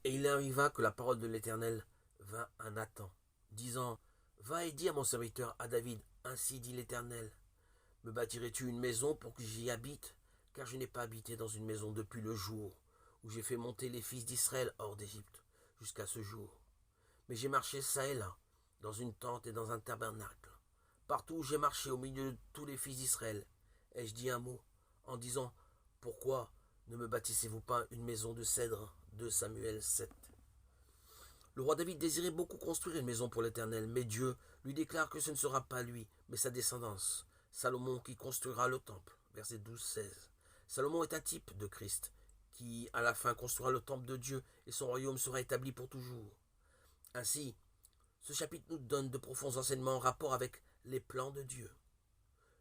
Et il arriva que la parole de l'Éternel vint à Nathan, disant, va et dis à mon serviteur, à David, ainsi dit l'Éternel, me bâtirais-tu une maison pour que j'y habite? Car je n'ai pas habité dans une maison depuis le jour où j'ai fait monter les fils d'Israël hors d'Égypte, jusqu'à ce jour. Mais j'ai marché çà et là, dans une tente et dans un tabernacle. Partout où j'ai marché au milieu de tous les fils d'Israël, ai-je dit un mot, en disant, pourquoi ne me bâtissez-vous pas une maison de cèdre? 2 Samuel 7. Le roi David désirait beaucoup construire une maison pour l'Éternel, mais Dieu lui déclare que ce ne sera pas lui, mais sa descendance, Salomon, qui construira le temple. Verset 12-16. Salomon est un type de Christ, qui à la fin construira le temple de Dieu, et son royaume sera établi pour toujours. Ainsi, ce chapitre nous donne de profonds enseignements en rapport avec les plans de Dieu.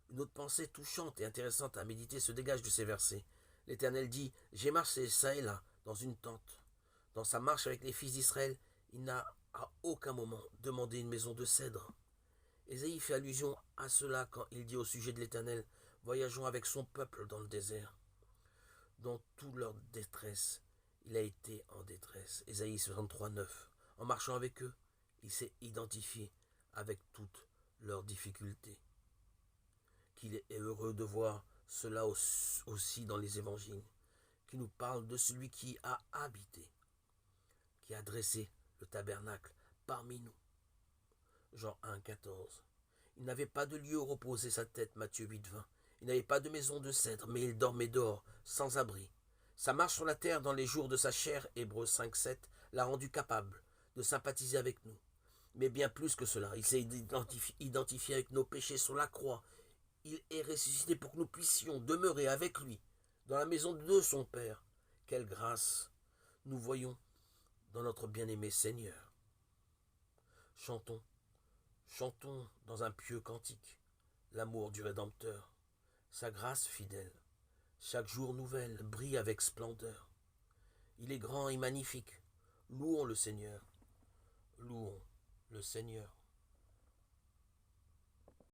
Une autre pensée touchante et intéressante à méditer se dégage de ces versets. L'Éternel dit, j'ai marché çà et là, dans une tente. Dans sa marche avec les fils d'Israël, il n'a à aucun moment demandé une maison de cèdre. Ésaïe fait allusion à cela quand il dit au sujet de l'Éternel, voyageons avec son peuple dans le désert. Dans toute leur détresse, il a été en détresse. Ésaïe 63:9. En marchant avec eux, il s'est identifié avec toutes leurs difficultés. Qu'il est heureux de voir cela aussi dans les évangiles, qui nous parle de celui qui a habité, qui a dressé le tabernacle parmi nous. Jean 1,14. Il n'avait pas de lieu où reposer sa tête, Matthieu 8,20. Il n'avait pas de maison de cèdre, mais il dormait dehors, sans abri. Sa marche sur la terre dans les jours de sa chair, Hébreux 5,7, l'a rendu capable de sympathiser avec nous. Mais bien plus que cela, il s'est identifié avec nos péchés sur la croix. Il est ressuscité pour que nous puissions demeurer avec lui, dans la maison de son Père. Quelle grâce nous voyons dans notre bien-aimé Seigneur. Chantons. Chantons dans un pieux cantique l'amour du Rédempteur. Sa grâce fidèle, chaque jour nouvelle, brille avec splendeur. Il est grand et magnifique. Louons le Seigneur. Louons le Seigneur.